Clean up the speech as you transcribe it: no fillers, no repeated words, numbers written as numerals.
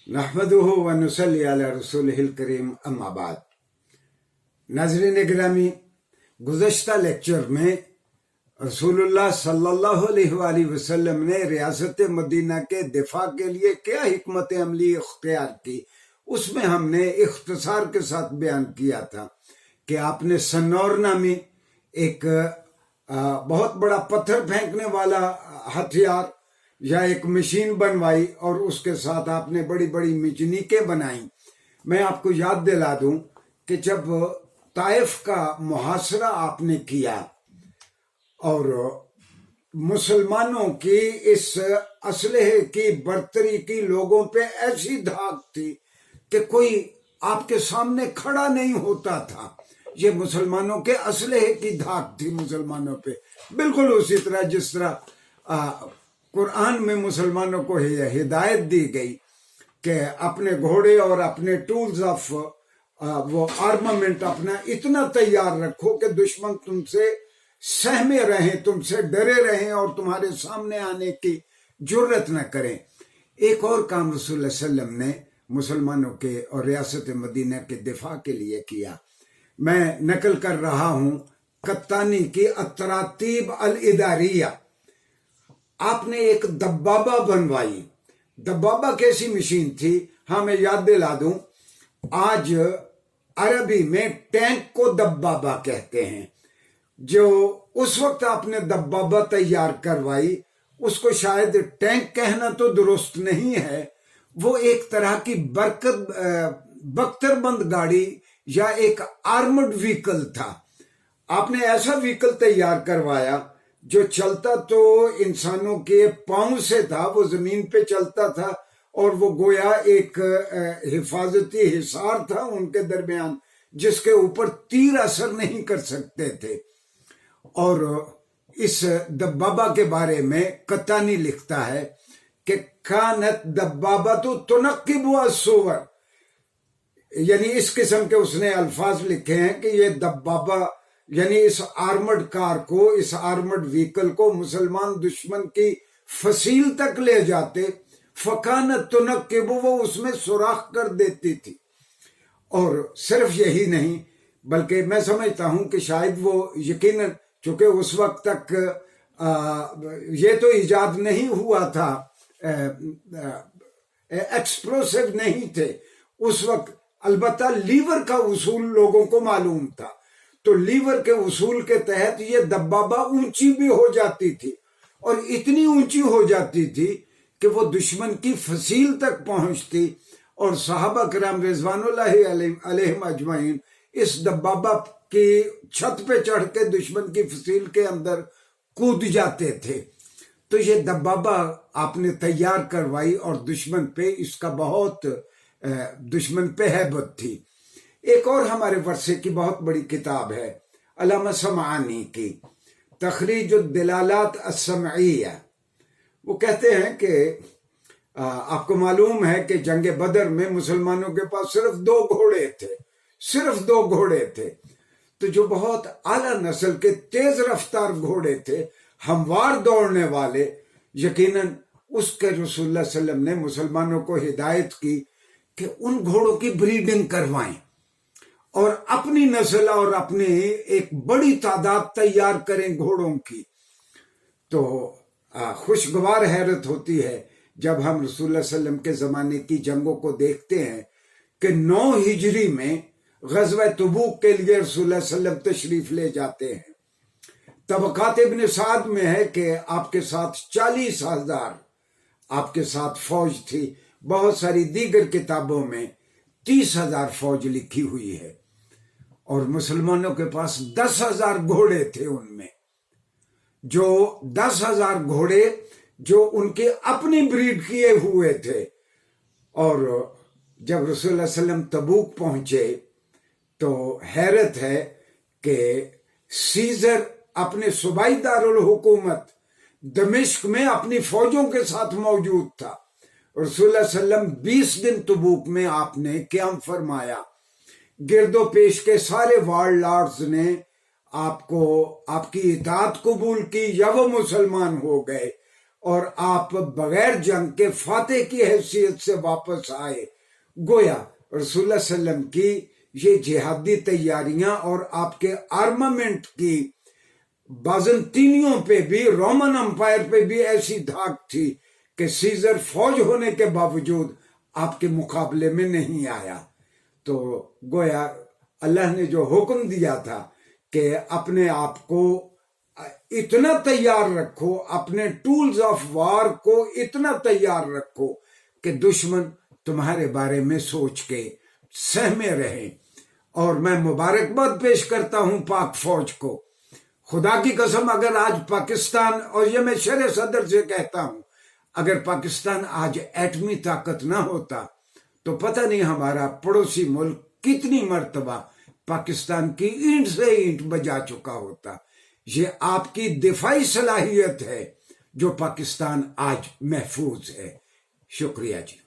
نحمدہ و نصلی علی رسولہ الکریم اما بعد۔ ناظرین گرامی، گزشتہ لیکچر میں رسول اللہ صلی اللہ علیہ وآلہ وسلم نے ریاست مدینہ کے دفاع کے لیے کیا حکمت عملی اختیار کی، اس میں ہم نے اختصار کے ساتھ بیان کیا تھا کہ آپ نے سنور نامی ایک بہت بڑا پتھر پھینکنے والا ہتھیار یا ایک مشین بنوائی اور اس کے ساتھ آپ نے بڑی بڑی مجنیکیں بنائیں۔ میں آپ کو یاد دلا دوں کہ جب طائف کا محاصرہ آپ نے کیا اور مسلمانوں کی اس اسلحے کی برتری کی لوگوں پہ ایسی دھاک تھی کہ کوئی آپ کے سامنے کھڑا نہیں ہوتا تھا، یہ مسلمانوں کے اسلحے کی دھاک تھی مسلمانوں پہ، بالکل اسی طرح جس طرح قرآن میں مسلمانوں کو ہدایت دی گئی کہ اپنے گھوڑے اور اپنے ٹولز آف وہ آرمامنٹ اپنا اتنا تیار رکھو کہ دشمن تم سے سہمے رہیں، تم سے ڈرے رہیں اور تمہارے سامنے آنے کی جرت نہ کریں۔ ایک اور کام رسول اللہ صلی اللہ علیہ وسلم نے مسلمانوں کے اور ریاست مدینہ کے دفاع کے لیے کیا۔ میں نقل کر رہا ہوں کتانی کی التراتیب الاداریہ۔ آپ نے ایک دبابہ بنوائی۔ دبابہ کیسی مشین تھی؟ ہاں میں یاد دلا دوں، آج عربی میں ٹینک کو دبابہ کہتے ہیں۔ جو اس وقت آپ نے دبابہ تیار کروائی اس کو شاید ٹینک کہنا تو درست نہیں ہے، وہ ایک طرح کی بختر بند گاڑی یا ایک آرمڈ وہیکل تھا۔ آپ نے ایسا وہیکل تیار کروایا جو چلتا تو انسانوں کے پاؤں سے تھا، وہ زمین پہ چلتا تھا اور وہ گویا ایک حفاظتی حصار تھا ان کے درمیان جس کے اوپر تیر اثر نہیں کر سکتے تھے۔ اور اس دبابہ کے بارے میں کتانی لکھتا ہے کہ کانت دبابہ تو تنقب الصور، یعنی اس قسم کے اس نے الفاظ لکھے ہیں کہ یہ دبابہ یعنی اس آرمڈ کار کو، اس آرمڈ وہیکل کو مسلمان دشمن کی فصیل تک لے جاتے، فکانت تنقب، وہ اس میں سوراخ کر دیتی تھی۔ اور صرف یہی نہیں بلکہ میں سمجھتا ہوں کہ شاید وہ یقیناً چونکہ اس وقت تک یہ تو ایجاد نہیں ہوا تھا، ایکسپلوسیو نہیں تھے اس وقت، البتہ لیور کا اصول لوگوں کو معلوم تھا، تو لیور کے اصول کے تحت یہ دبابہ اونچی بھی ہو جاتی تھی اور اتنی اونچی ہو جاتی تھی کہ وہ دشمن کی فصیل تک پہنچتی، اور صحابہ کرام رضوان اللہ علیہم اجمعین اس دبابہ کی چھت پہ چڑھ کے دشمن کی فصیل کے اندر کود جاتے تھے۔ تو یہ دبابہ آپ نے تیار کروائی اور دشمن پہ اس کا بہت دشمن پہ ہیبت تھی۔ ایک اور ہمارے ورثے کی بہت بڑی کتاب ہے علامہ سمعانی کی تخریج الدلالات السمعیہ۔ وہ کہتے ہیں کہ آپ کو معلوم ہے کہ جنگ بدر میں مسلمانوں کے پاس صرف 2 گھوڑے تھے، صرف 2 گھوڑے تھے، تو جو بہت اعلیٰ نسل کے تیز رفتار گھوڑے تھے، ہموار دوڑنے والے، یقیناً اس کے رسول اللہ صلی اللہ علیہ وسلم نے مسلمانوں کو ہدایت کی کہ ان گھوڑوں کی بریڈنگ کروائیں اور اپنی نسل اور اپنی ایک بڑی تعداد تیار کریں گھوڑوں کی۔ تو خوشگوار حیرت ہوتی ہے جب ہم رسول اللہ صلی اللہ علیہ وسلم کے زمانے کی جنگوں کو دیکھتے ہیں کہ 9 ہجری میں غزوہ تبوک کے لیے رسول اللہ صلی اللہ علیہ وسلم تشریف لے جاتے ہیں۔ طبقات ابن سعد میں ہے کہ آپ کے ساتھ 40,000 آپ کے ساتھ فوج تھی، بہت ساری دیگر کتابوں میں 30,000 فوج لکھی ہوئی ہے، اور مسلمانوں کے پاس 10,000 گھوڑے تھے، ان میں جو 10,000 گھوڑے جو ان کے اپنی بریڈ کیے ہوئے تھے۔ اور جب رسول اللہ صلی اللہ علیہ وسلم تبوک پہنچے تو حیرت ہے کہ سیزر اپنے صوبائی دارالحکومت دمشق میں اپنی فوجوں کے ساتھ موجود تھا۔ رسول اللہ صلی اللہ علیہ وسلم 20 دن تبوک میں آپ نے قیام فرمایا، گرد و پیش کے سارے وار لارڈز نے آپ کی اطاعت قبول کی یا وہ مسلمان ہو گئے، اور آپ بغیر جنگ کے فاتح کی حیثیت سے واپس آئے. گویا رسول اللہ صلی اللہ علیہ وسلم کی یہ جہادی تیاریاں اور آپ کے آرمامنٹ کی بازنطینیوں پہ بھی، رومن امپائر پہ بھی ایسی دھاک تھی کہ سیزر فوج ہونے کے باوجود آپ کے مقابلے میں نہیں آیا. تو گویا اللہ نے جو حکم دیا تھا کہ اپنے آپ کو اتنا تیار رکھو، اپنے ٹولز آف وار کو اتنا تیار رکھو کہ دشمن تمہارے بارے میں سوچ کے سہمے رہیں. اور میں مبارکباد پیش کرتا ہوں پاک فوج کو. خدا کی قسم اگر آج پاکستان، اور یہ میں شرح صدر سے کہتا ہوں، اگر پاکستان آج ایٹمی طاقت نہ ہوتا تو پتہ نہیں ہمارا پڑوسی ملک کتنی مرتبہ پاکستان کی اینٹ سے اینٹ بجا چکا ہوتا. یہ آپ کی دفاعی صلاحیت ہے جو پاکستان آج محفوظ ہے. شکریہ جی.